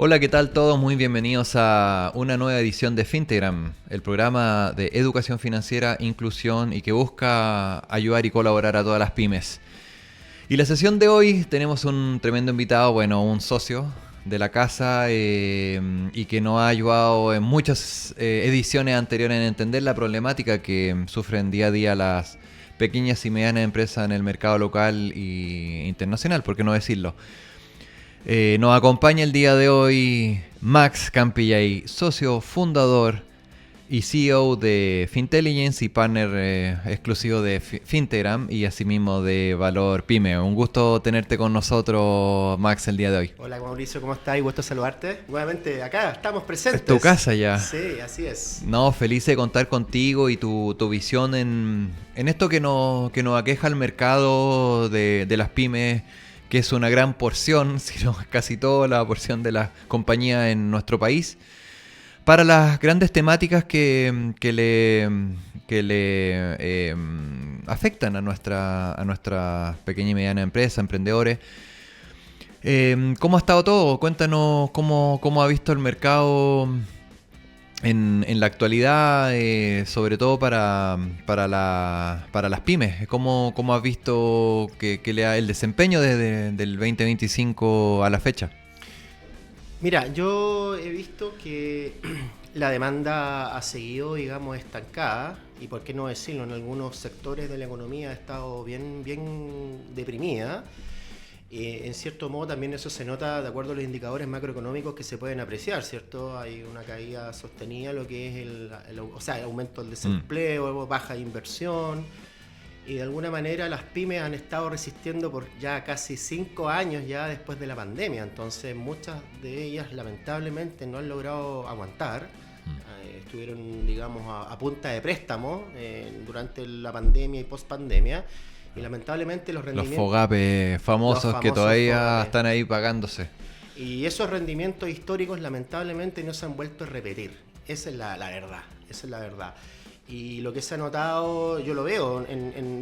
Hola, ¿qué tal todos? Muy bienvenidos a una nueva edición de Fintegram, el programa de educación financiera, inclusión y que busca ayudar y colaborar a todas las pymes. Y la sesión de hoy tenemos un tremendo invitado, un socio de la casa y que nos ha ayudado en muchas ediciones anteriores en entender la problemática que sufren día a día las pequeñas y medianas empresas en el mercado local e internacional, por qué no decirlo. Nos acompaña el día de hoy Max Campillay, socio fundador y CEO de Fintelligence y partner exclusivo de Fintegram y asimismo de Valor Pyme. Un gusto tenerte con nosotros, Max, el día de hoy. Hola Mauricio, ¿cómo estás? Y gusto saludarte. Nuevamente acá, estamos presentes. Es tu casa ya. Sí, así es. No, feliz de contar contigo y tu visión en esto que nos aqueja el mercado de las pymes, que es una gran porción, si no casi toda la porción de las compañías en nuestro país, para las grandes temáticas que le afectan a nuestra pequeña y mediana empresa, emprendedores. ¿Cómo ha estado todo? Cuéntanos cómo ha visto el mercado en la actualidad, sobre todo para las pymes. ¿Cómo has visto que el desempeño desde del 2025 a la fecha? Mira, yo he visto que la demanda ha seguido, digamos, estancada y, por qué no decirlo, en algunos sectores de la economía ha estado bien deprimida. En cierto modo también eso se nota de acuerdo a los indicadores macroeconómicos que se pueden apreciar, ¿cierto? Hay una caída sostenida, lo que es el aumento del desempleo, baja de inversión, y de alguna manera las pymes han estado resistiendo por ya casi 5 años ya después de la pandemia, entonces muchas de ellas lamentablemente no han logrado aguantar. Estuvieron, digamos, a punta de préstamo durante la pandemia y post-pandemia. Y lamentablemente los rendimientos... Los FOGAPE famosos que todavía FOGAPE están ahí pagándose. Y esos rendimientos históricos lamentablemente no se han vuelto a repetir. Esa es la verdad. Esa es la verdad. Y lo que se ha notado, yo lo veo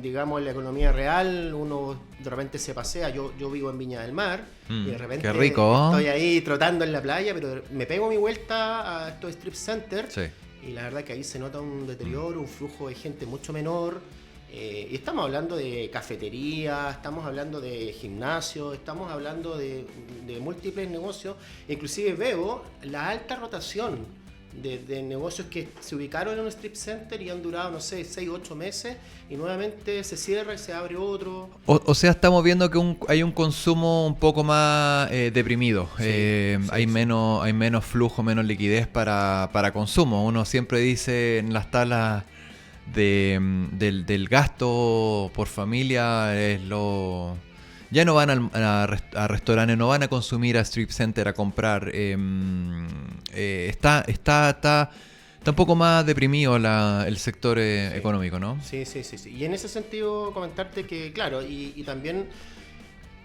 digamos, en la economía real, uno de repente se pasea, yo vivo en Viña del Mar, y de repente qué rico. Estoy ahí trotando en la playa, pero me pego mi vuelta a estos strip centers, sí. Y la verdad que ahí se nota un deterioro, un flujo de gente mucho menor. Y estamos hablando de cafetería, estamos hablando de gimnasio, estamos hablando de múltiples negocios. Inclusive veo la alta rotación de negocios que se ubicaron en un strip center y han durado, no sé, 6 o 8 meses y nuevamente se cierra y se abre otro. O sea, estamos viendo que hay un consumo un poco más deprimido. Hay menos flujo, menos liquidez para consumo. Uno siempre dice en las tablas del gasto por familia ya no van a restaurantes, no van a consumir a strip center a comprar. Está un poco más deprimido el sector económico, ¿no? Sí. Y en ese sentido comentarte que, claro, y también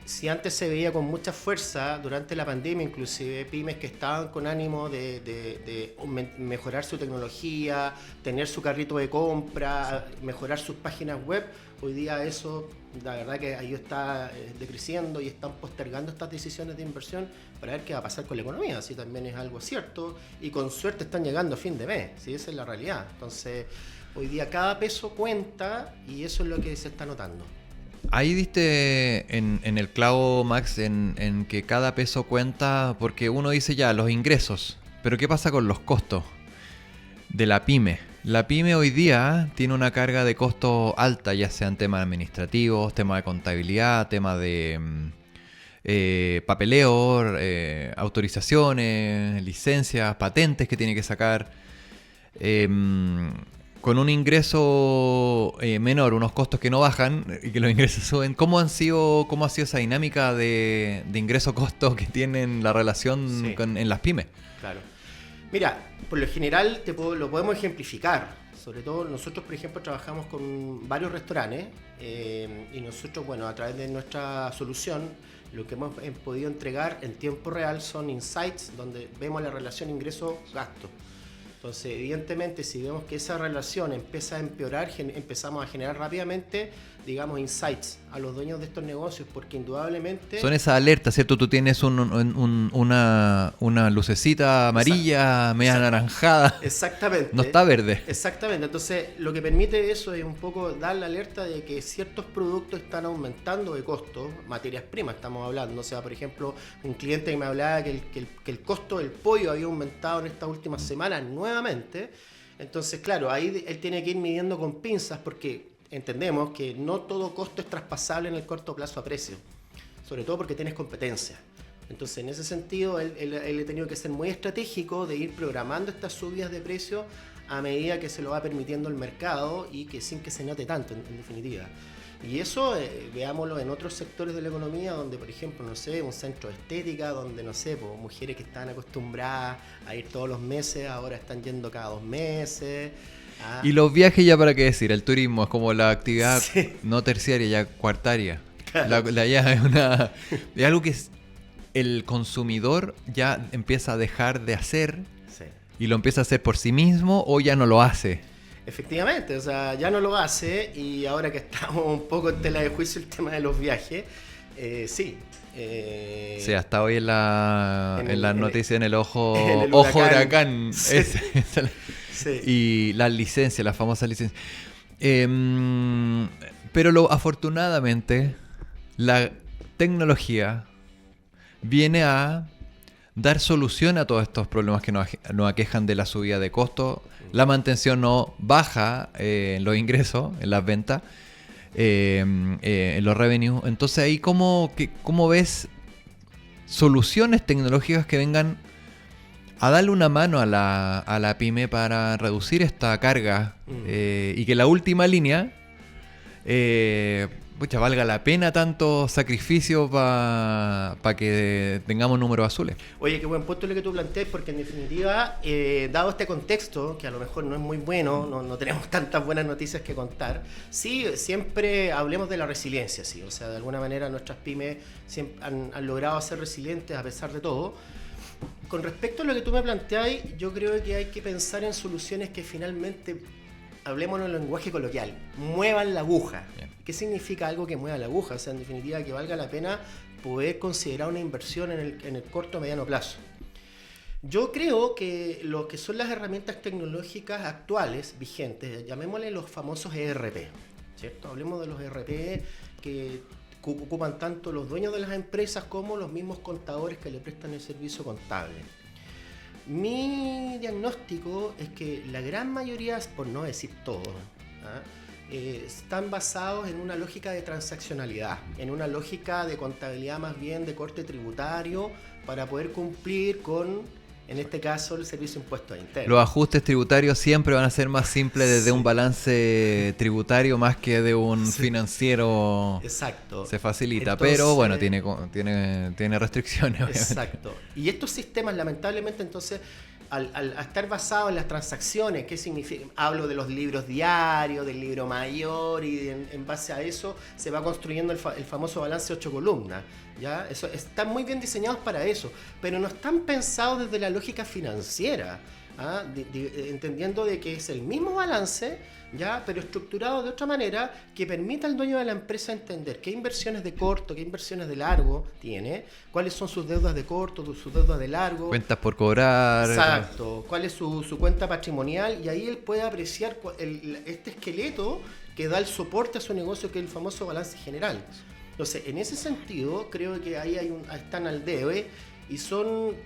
si antes se veía con mucha fuerza durante la pandemia, inclusive pymes que estaban con ánimo de mejorar su tecnología, tener su carrito de compra, mejorar sus páginas web, hoy día eso, la verdad que ahí está decreciendo y están postergando estas decisiones de inversión para ver qué va a pasar con la economía, así también es algo cierto, y con suerte están llegando a fin de mes, ¿sí? Esa es la realidad. Entonces, hoy día cada peso cuenta y eso es lo que se está notando. Ahí diste en el clavo, Max, en que cada peso cuenta, porque uno dice ya, los ingresos, pero ¿qué pasa con los costos de la pyme? La pyme hoy día tiene una carga de costos alta, ya sean temas administrativos, temas de contabilidad, temas de papeleo, autorizaciones, licencias, patentes que tiene que sacar. Con un ingreso menor, unos costos que no bajan y que los ingresos suben. ¿Cómo ha sido esa dinámica de ingreso-costo que tienen la relación en las pymes? Claro. Mira, por lo general lo podemos ejemplificar. Sobre todo nosotros, por ejemplo, trabajamos con varios restaurantes y nosotros, a través de nuestra solución, lo que hemos podido entregar en tiempo real son insights donde vemos la relación ingreso-gasto. Entonces, evidentemente, si vemos que esa relación empieza a empeorar, empezamos a generar rápidamente digamos, insights a los dueños de estos negocios, porque indudablemente... Son esas alertas, ¿cierto? Tú tienes una lucecita amarilla, media anaranjada. Exactamente. No está verde. Exactamente. Entonces, lo que permite eso es un poco dar la alerta de que ciertos productos están aumentando de costo, materias primas estamos hablando. O sea, por ejemplo, un cliente que me hablaba que el costo del pollo había aumentado en estas últimas semanas nuevamente. Entonces, claro, ahí él tiene que ir midiendo con pinzas porque entendemos que no todo costo es traspasable en el corto plazo a precio, sobre todo porque tienes competencia. Entonces, en ese sentido, él ha tenido que ser muy estratégico de ir programando estas subidas de precios a medida que se lo va permitiendo el mercado y que sin que se note tanto, en definitiva. Y eso, veámoslo en otros sectores de la economía, donde, por ejemplo, no sé, un centro de estética, donde, no sé, pues, mujeres que estaban acostumbradas a ir todos los meses, ahora están yendo cada 2 meses. Y los viajes, ya para qué decir, el turismo es como la actividad Sí. no terciaria, ya cuartaria. Claro. Ya es algo que el consumidor ya empieza a dejar de hacer Sí. y lo empieza a hacer por sí mismo o ya no lo hace. Efectivamente, o sea, ya no lo hace y ahora que estamos un poco en tela de juicio el tema de los viajes, sí. Sí, hasta hoy en las noticias, en el ojo huracán. Sí. Sí. Y las licencias, las famosas licencias. Pero afortunadamente, la tecnología viene a dar solución a todos estos problemas que nos aquejan de la subida de costos. La mantención no baja en los ingresos, en las ventas, en los revenues. Entonces ahí, ¿cómo ves soluciones tecnológicas que vengan a darle una mano a la pyme para reducir esta carga y que la última línea valga la pena tanto sacrificio para que tengamos números azules? Oye, qué buen punto lo que tú planteas, porque en definitiva, dado este contexto, que a lo mejor no es muy bueno, no tenemos tantas buenas noticias que contar, sí, siempre hablemos de la resiliencia, sí, o sea, de alguna manera nuestras pymes siempre han logrado ser resilientes a pesar de todo. Con respecto a lo que tú me planteas, yo creo que hay que pensar en soluciones que finalmente, hablemos en el lenguaje coloquial, muevan la aguja. Bien. ¿Qué significa algo que mueva la aguja? O sea, en definitiva, que valga la pena poder considerar una inversión en el corto o mediano plazo. Yo creo que lo que son las herramientas tecnológicas actuales, vigentes, llamémosle los famosos ERP, ¿cierto? Hablemos de los ERP que ocupan tanto los dueños de las empresas como los mismos contadores que le prestan el servicio contable. Mi diagnóstico es que la gran mayoría, por no decir todos, están basados en una lógica de transaccionalidad, en una lógica de contabilidad más bien de corte tributario para poder cumplir con, en este caso, el servicio de impuestos internos. Los ajustes tributarios siempre van a ser más simples desde Sí. un balance tributario más que de un Sí. financiero. Exacto. Se facilita, Entonces, pero bueno, tiene restricciones, obviamente. Exacto. Y estos sistemas, lamentablemente, entonces, al estar basados en las transacciones, ¿qué significa? Hablo de los libros diarios, del libro mayor, y en base a eso se va construyendo el famoso balance 8 columnas. ¿Ya? Están muy bien diseñados para eso, pero no están pensados desde la lógica financiera. Entendiendo de que es el mismo balance, ¿ya? Pero estructurado de otra manera que permita al dueño de la empresa entender qué inversiones de corto, qué inversiones de largo tiene, cuáles son sus deudas de corto, sus deudas de largo. Cuentas por cobrar. Exacto, cuál es su cuenta patrimonial, y ahí él puede apreciar este esqueleto que da el soporte a su negocio, que es el famoso balance general. Entonces, en ese sentido, creo que ahí están al debe. Y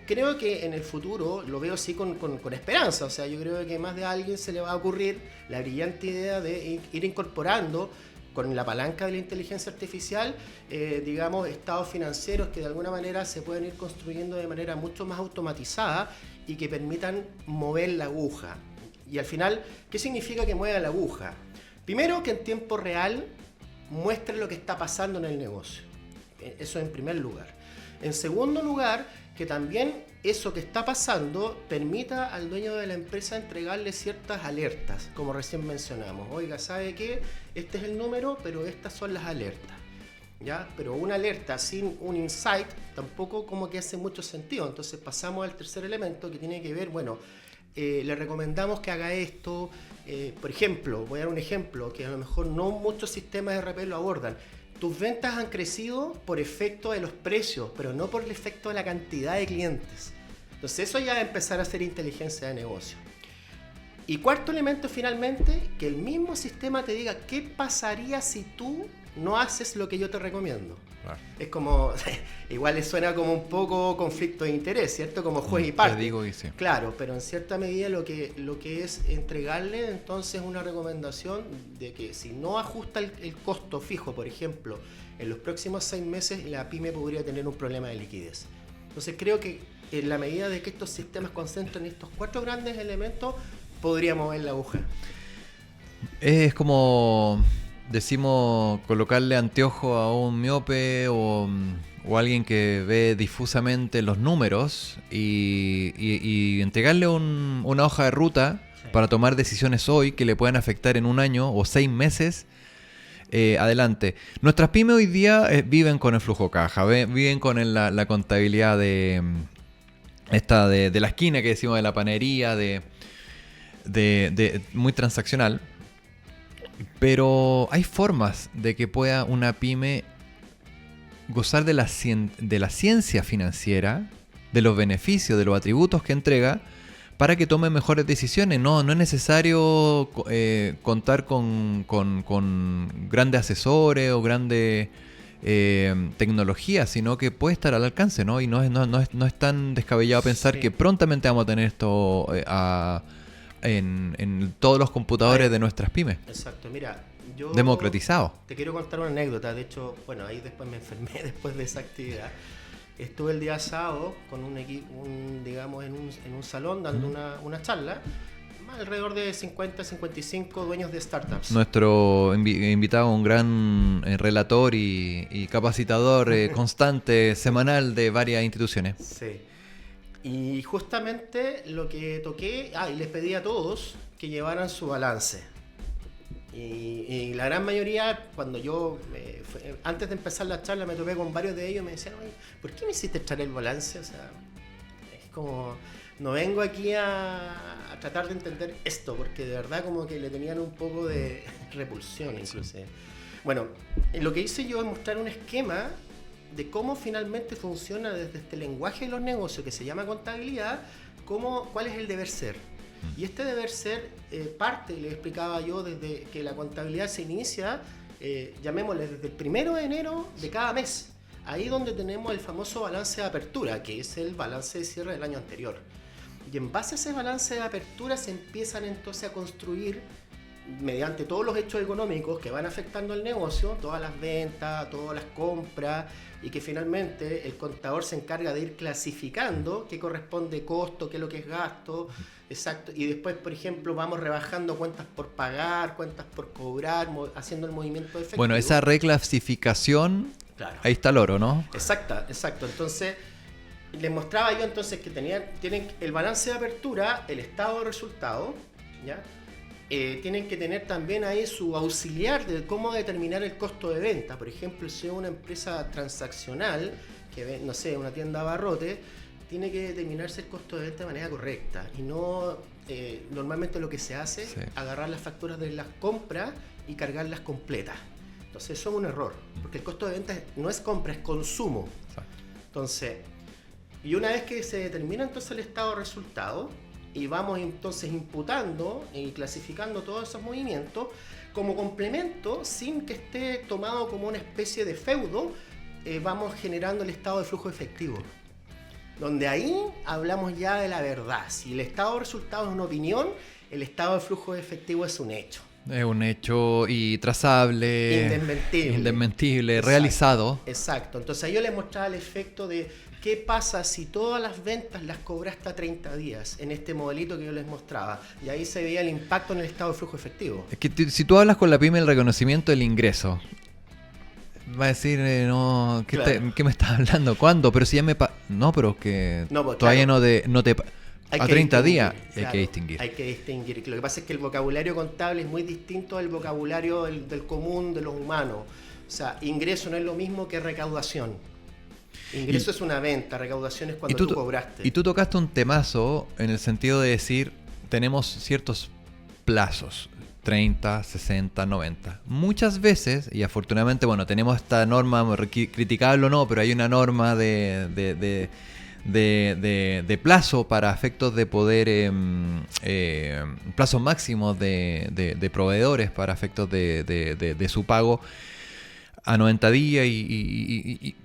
creo que en el futuro, lo veo así con esperanza, o sea, yo creo que más de alguien se le va a ocurrir la brillante idea de ir incorporando con la palanca de la inteligencia artificial, digamos, estados financieros que de alguna manera se pueden ir construyendo de manera mucho más automatizada y que permitan mover la aguja. Y al final, ¿qué significa que mueva la aguja? Primero, que en tiempo real muestre lo que está pasando en el negocio. Eso en primer lugar. En segundo lugar, que también eso que está pasando permita al dueño de la empresa entregarle ciertas alertas, como recién mencionamos. Oiga, ¿sabe qué? Este es el número, pero estas son las alertas. ¿Ya? Pero una alerta sin un insight tampoco como que hace mucho sentido. Entonces pasamos al tercer elemento, que tiene que ver, bueno, le recomendamos que haga esto. Por ejemplo, voy a dar un ejemplo que a lo mejor no muchos sistemas de RP lo abordan. Tus ventas han crecido por efecto de los precios, pero no por el efecto de la cantidad de clientes. Entonces eso ya va a empezar a ser inteligencia de negocio. Y cuarto elemento finalmente, que el mismo sistema te diga qué pasaría si tú no haces lo que yo te recomiendo. Claro. Es como, igual le suena como un poco conflicto de interés, ¿cierto? Como juez y parte. Te digo que sí. Claro, pero en cierta medida lo que es entregarle entonces una recomendación de que si no ajusta el costo fijo, por ejemplo, en los próximos 6 meses la pyme podría tener un problema de liquidez. Entonces creo que en la medida de que estos sistemas concentren estos 4 grandes elementos, podría mover la aguja. Es como, decimos, colocarle anteojo a un miope o alguien que ve difusamente los números y entregarle una hoja de ruta para tomar decisiones hoy que le puedan afectar en 1 año o 6 meses. Adelante. Nuestras pymes hoy día viven con el flujo caja, viven con la contabilidad de la esquina que decimos, de la panadería, muy transaccional. Pero hay formas de que pueda una pyme gozar de la ciencia financiera, de los beneficios, de los atributos que entrega, para que tome mejores decisiones. No es necesario contar con grandes asesores o grandes tecnología, sino que puede estar al alcance, ¿no? Y no es tan descabellado pensar que prontamente vamos a tener esto en todos los computadores de nuestras pymes. Exacto, mira, yo democratizado. Te quiero contar una anécdota. De hecho, bueno, ahí después me enfermé después de esa actividad. Estuve el día sábado con un equipo, digamos, en un salón dando una charla, alrededor de 50-55 dueños de startups. Nuestro invitado, un gran relator y capacitador constante, semanal de varias instituciones. Sí. Y justamente lo que toqué, y les pedí a todos que llevaran su balance. Y la gran mayoría, cuando yo, antes de empezar la charla, me topé con varios de ellos y me decían, oye, ¿por qué me hiciste traer el balance? O sea, es como, no vengo aquí a tratar de entender esto, porque de verdad como que le tenían un poco de repulsión incluso. Bueno, lo que hice yo es mostrar un esquema de cómo finalmente funciona desde este lenguaje de los negocios que se llama contabilidad, cuál es el deber ser. Y este deber ser parte, le explicaba yo, desde que la contabilidad se inicia, llamémosle desde el 1 de enero de cada mes. Ahí donde tenemos el famoso balance de apertura, que es el balance de cierre del año anterior. Y en base a ese balance de apertura se empiezan entonces a construir, mediante todos los hechos económicos que van afectando al negocio, todas las ventas, todas las compras, y que finalmente el contador se encarga de ir clasificando qué corresponde costo, qué es lo que es gasto, exacto, y después, por ejemplo, vamos rebajando cuentas por pagar, cuentas por cobrar, haciendo el movimiento de efectivo. Bueno, esa reclasificación, claro. Ahí está el oro, ¿no? Exacto. Entonces, les mostraba yo entonces que tienen el balance de apertura, el estado de resultado, ¿ya? Tienen que tener también ahí su auxiliar de cómo determinar el costo de venta. Por ejemplo, si es una empresa transaccional, que no sé, una tienda abarrote, tiene que determinarse el costo de venta de manera correcta. Y no, normalmente lo que se hace es agarrar las facturas de las compras y cargarlas completas. Entonces eso es un error, porque el costo de venta no es compra, es consumo. Entonces, y una vez que se determina entonces el estado de resultado, y vamos entonces imputando y clasificando todos esos movimientos como complemento, sin que esté tomado como una especie de feudo, vamos generando el estado de flujo efectivo. Donde ahí hablamos ya de la verdad. Si el estado de resultado es una opinión, el estado de flujo efectivo es un hecho. Es un hecho y trazable, indesmentible, realizado. Exacto. Entonces ahí yo les mostraba el efecto de qué pasa si todas las ventas las cobraste a 30 días en este modelito que yo les mostraba. Y ahí se veía el impacto en el estado de flujo efectivo. Es que si tú hablas con la pyme del reconocimiento del ingreso, va a decir, no, ¿qué me estás hablando? ¿Cuándo? Pero si ya me... No, pero que pues, todavía claro. no te... A 30 días claro, hay que distinguir. Lo que pasa es que el vocabulario contable es muy distinto al vocabulario del común de los humanos. O sea, ingreso no es lo mismo que recaudación. Ingreso es una venta, recaudación es cuando tú cobraste. Y tú tocaste un temazo en el sentido de decir, tenemos ciertos plazos, 30, 60, 90. Muchas veces, y afortunadamente, bueno, tenemos esta norma, criticable o no, pero hay una norma de plazo para efectos de poder, plazos máximos de proveedores para efectos de su pago a 90 días,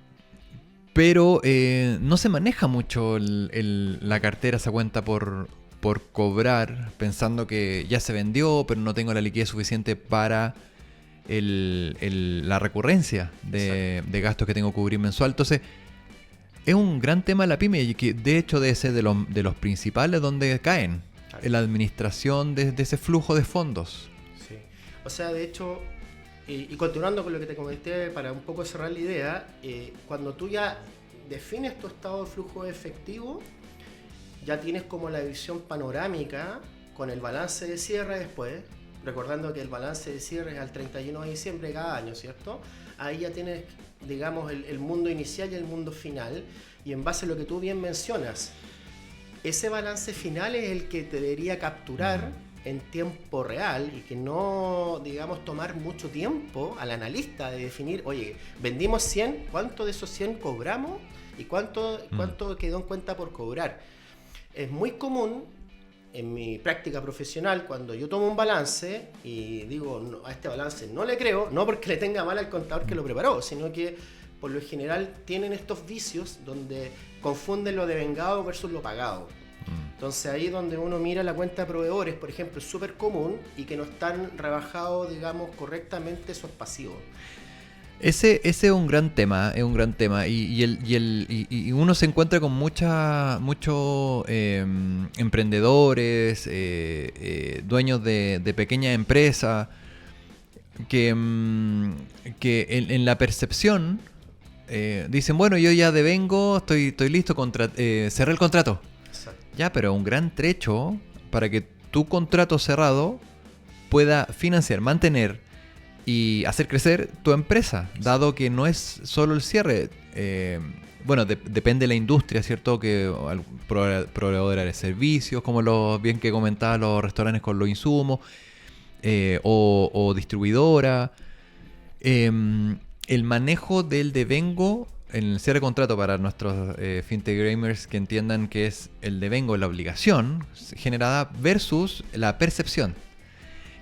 pero no se maneja mucho la cartera, esa cuenta por cobrar, pensando que ya se vendió, pero no tengo la liquidez suficiente para la recurrencia de gastos que tengo que cubrir mensual. Entonces, es un gran tema de la pyme y que de hecho debe ser de los principales donde caen en la administración de ese flujo de fondos. Sí. O sea, de hecho, y continuando con lo que te comenté para un poco cerrar la idea, cuando tú ya defines tu estado de flujo efectivo, ya tienes como la visión panorámica con el balance de cierre después, recordando que el balance de cierre es al 31 de diciembre de cada año, ¿cierto? Ahí ya tienes, digamos, el mundo inicial y el mundo final, y en base a lo que tú bien mencionas, ese balance final es el que te debería capturar en tiempo real y que no, digamos, tomar mucho tiempo al analista de definir, oye, vendimos 100, ¿cuánto de esos 100 cobramos? ¿Y cuánto quedó en cuenta por cobrar? Es muy común en mi práctica profesional cuando yo tomo un balance y digo, no, a este balance no le creo, no porque le tenga mal al contador que lo preparó, sino que por lo general tienen estos vicios donde confunden lo devengado versus lo pagado. Entonces ahí donde uno mira la cuenta de proveedores, por ejemplo, es súper común y que no están rebajados, digamos, correctamente esos pasivos. Ese es un gran tema, y uno se encuentra con muchos emprendedores, dueños de pequeñas empresas, que en la percepción dicen, bueno, yo ya devengo, estoy listo, cerré el contrato. Exacto. Ya, pero un gran trecho para que tu contrato cerrado pueda financiar, mantener y hacer crecer tu empresa, dado que no es solo el cierre. Bueno, depende de la industria, ¿cierto? Que proveedora de servicios, como los bien que comentaba, los restaurantes con los insumos, o distribuidora. El manejo del devengo en el cierre de contrato para nuestros fintech gamers que entiendan que es el devengo, la obligación generada versus la percepción.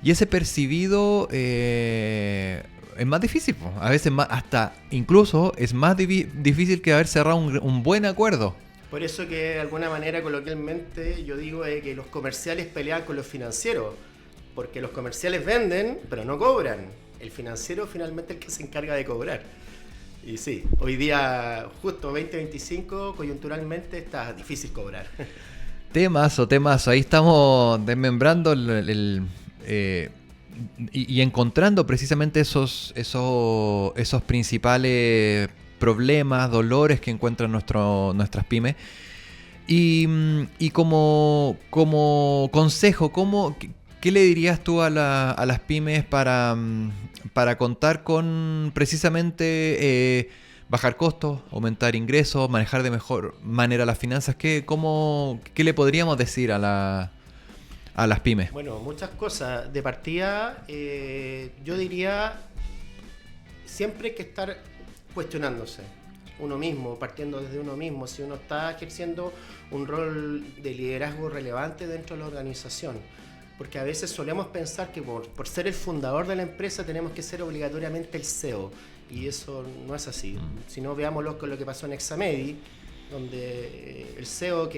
Y ese percibido es más difícil, a veces hasta incluso es más difícil que haber cerrado un buen acuerdo. Por eso que de alguna manera coloquialmente yo digo que los comerciales pelean con los financieros, porque los comerciales venden pero no cobran. El financiero finalmente es el que se encarga de cobrar. Y sí, hoy día justo 2025 coyunturalmente está difícil cobrar. Temazo, ahí estamos desmembrando y encontrando precisamente esos principales problemas, dolores que encuentran nuestras pymes. Y como consejo, ¿qué le dirías tú a las pymes para contar con precisamente bajar costos, aumentar ingresos, manejar de mejor manera las finanzas? ¿Qué le podríamos decir a las pymes? Bueno, muchas cosas. De partida, yo diría, siempre hay que estar cuestionándose uno mismo, partiendo desde uno mismo, si uno está ejerciendo un rol de liderazgo relevante dentro de la organización. Porque a veces solemos pensar que por ser el fundador de la empresa tenemos que ser obligatoriamente el CEO, y eso no es así. Si no, veámoslo con lo que pasó en Examedi, donde el CEO,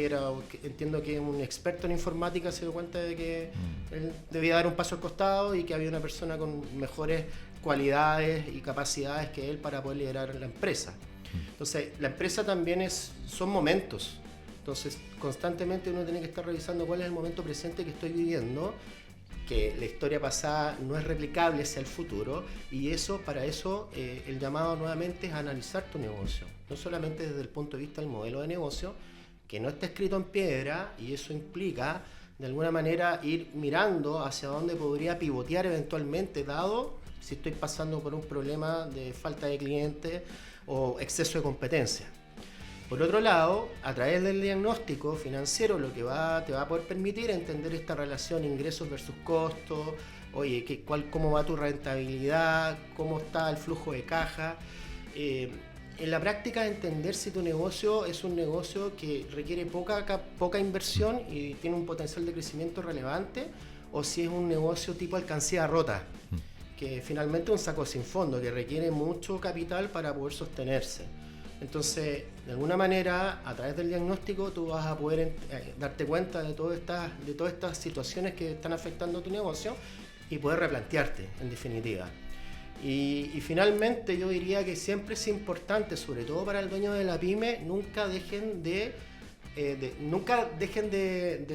entiendo que es un experto en informática, se dio cuenta de que él debía dar un paso al costado y que había una persona con mejores cualidades y capacidades que él para poder liderar la empresa. Entonces, la empresa también son momentos. Entonces, constantemente uno tiene que estar revisando cuál es el momento presente que estoy viviendo, que la historia pasada no es replicable hacia el futuro, y para eso el llamado nuevamente es analizar tu negocio, no solamente desde el punto de vista del modelo de negocio, que no está escrito en piedra, y eso implica de alguna manera ir mirando hacia dónde podría pivotear eventualmente, dado si estoy pasando por un problema de falta de clientes o exceso de competencia. Por otro lado, a través del diagnóstico financiero, lo que te va a poder permitir entender esta relación ingresos versus costos, oye, cómo va tu rentabilidad, cómo está el flujo de caja. En la práctica, entender si tu negocio es un negocio que requiere poca inversión y tiene un potencial de crecimiento relevante, o si es un negocio tipo alcancía rota, que finalmente es un saco sin fondo, que requiere mucho capital para poder sostenerse. Entonces, de alguna manera, a través del diagnóstico, tú vas a poder darte cuenta de todas estas situaciones que están afectando a tu negocio y poder replantearte, en definitiva. Y finalmente yo diría que siempre es importante, sobre todo para el dueño de la pyme, nunca dejen de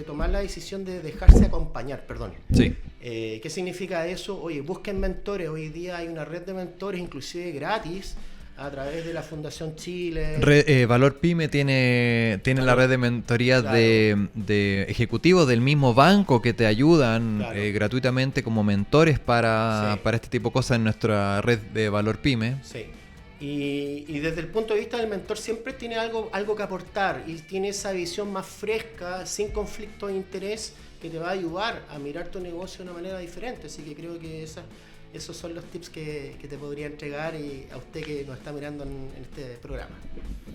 tomar la decisión de dejarse acompañar, perdón. Sí. ¿Qué significa eso? Oye, busquen mentores. Hoy día hay una red de mentores, inclusive gratis, a través de la Fundación Chile. Valor Pyme tiene la red de mentorías, claro, de ejecutivos del mismo banco que te ayudan, claro, gratuitamente como mentores para este tipo de cosas en nuestra red de Valor Pyme. Sí. Y desde el punto de vista del mentor siempre tiene algo que aportar y tiene esa visión más fresca, sin conflicto de interés, que te va a ayudar a mirar tu negocio de una manera diferente. Así que creo que esos son los tips que te podría entregar y a usted que nos está mirando en este programa.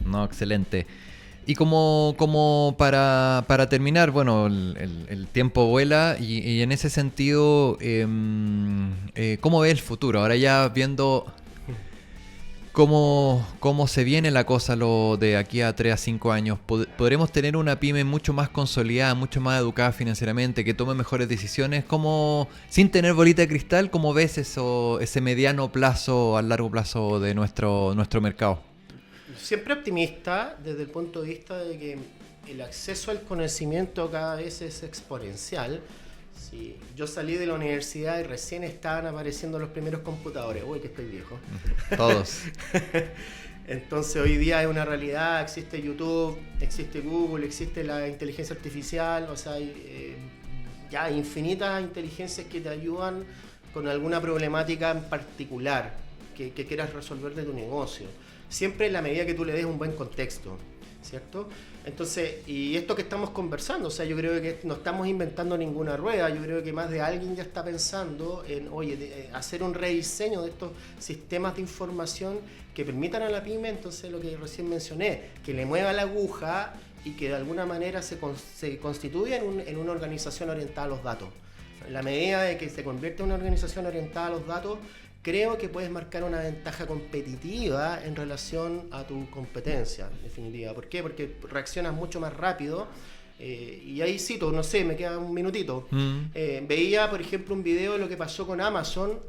No, excelente. Y como para terminar, bueno, el tiempo vuela y en ese sentido, ¿cómo ve el futuro? Ahora ya viendo cómo se viene la cosa lo de aquí a 3 a 5 años, ¿podremos tener una pyme mucho más consolidada, mucho más educada financieramente, que tome mejores decisiones? Sin tener bolita de cristal, ¿cómo ves ese mediano plazo, a largo plazo de nuestro mercado? Siempre optimista desde el punto de vista de que el acceso al conocimiento cada vez es exponencial. Sí, yo salí de la universidad y recién estaban apareciendo los primeros computadores. Uy, que estoy viejo. Todos. Entonces hoy día es una realidad, existe YouTube, existe Google, existe la inteligencia artificial, o sea, hay ya infinitas inteligencias que te ayudan con alguna problemática en particular que quieras resolver de tu negocio. Siempre en la medida que tú le des un buen contexto, ¿cierto? Entonces, y esto que estamos conversando, o sea, yo creo que no estamos inventando ninguna rueda, yo creo que más de alguien ya está pensando en, hacer un rediseño de estos sistemas de información que permitan a la pyme, entonces lo que recién mencioné, que le mueva la aguja y que de alguna manera se constituya en una organización orientada a los datos. En la medida de que se convierte en una organización orientada a los datos, creo que puedes marcar una ventaja competitiva en relación a tu competencia, en definitiva. ¿Por qué? Porque reaccionas mucho más rápido. Y ahí cito, no sé, me queda un minutito. Veía, por ejemplo, un video de lo que pasó con Amazon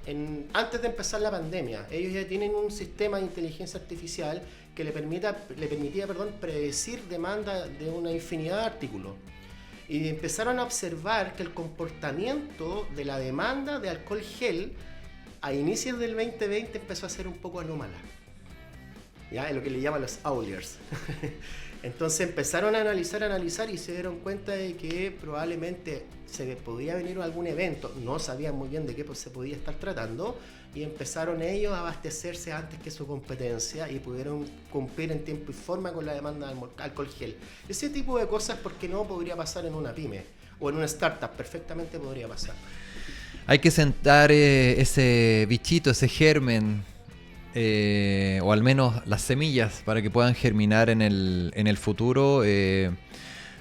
antes de empezar la pandemia. Ellos ya tienen un sistema de inteligencia artificial que le permitía predecir demanda de una infinidad de artículos. Y empezaron a observar que el comportamiento de la demanda de alcohol gel a inicios del 2020 empezó a ser un poco anómala. ¿Ya? Es lo que le llaman los outliers. Entonces empezaron a analizar y se dieron cuenta de que probablemente se podía venir algún evento, no sabían muy bien de qué se podía estar tratando, y empezaron ellos a abastecerse antes que su competencia y pudieron cumplir en tiempo y forma con la demanda de alcohol gel. Ese tipo de cosas, ¿por qué no podría pasar en una pyme o en una startup? Perfectamente podría pasar. Hay que sentar ese bichito, ese germen, o al menos las semillas para que puedan germinar en el futuro,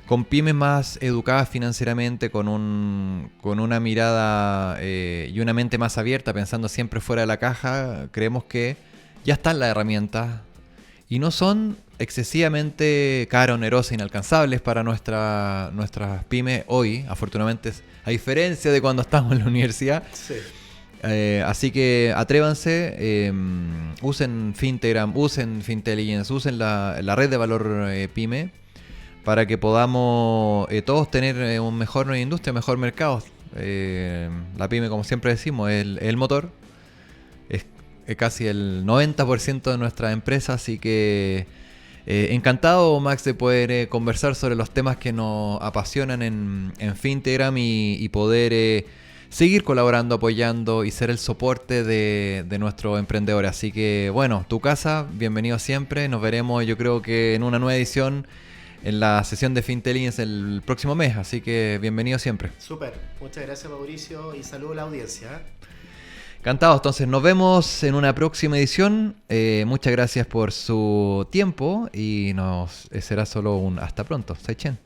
con pymes más educadas financieramente, con una mirada y una mente más abierta, pensando siempre fuera de la caja. Creemos que ya están las herramientas y no son excesivamente caras, onerosas, inalcanzables para nuestras pymes hoy, afortunadamente, a diferencia de cuando estamos en la universidad. Sí. Así que atrévanse, usen Fintegram, usen Fintelligence, usen la red de valor pyme para que podamos todos tener un mejor industria, mejor mercado. La pyme, como siempre decimos, es el motor, es casi el 90% de nuestra empresa, así que encantado, Max, de poder conversar sobre los temas que nos apasionan en Fintegram y poder seguir colaborando, apoyando y ser el soporte de nuestros emprendedores. Así que bueno, tu casa, bienvenido siempre. Nos veremos yo creo que en una nueva edición en la sesión de FinTelligence el próximo mes. Así que bienvenido siempre. Súper, muchas gracias Mauricio y saludo a la audiencia. Encantado, entonces nos vemos en una próxima edición. Muchas gracias por su tiempo y será solo un hasta pronto. Saichen.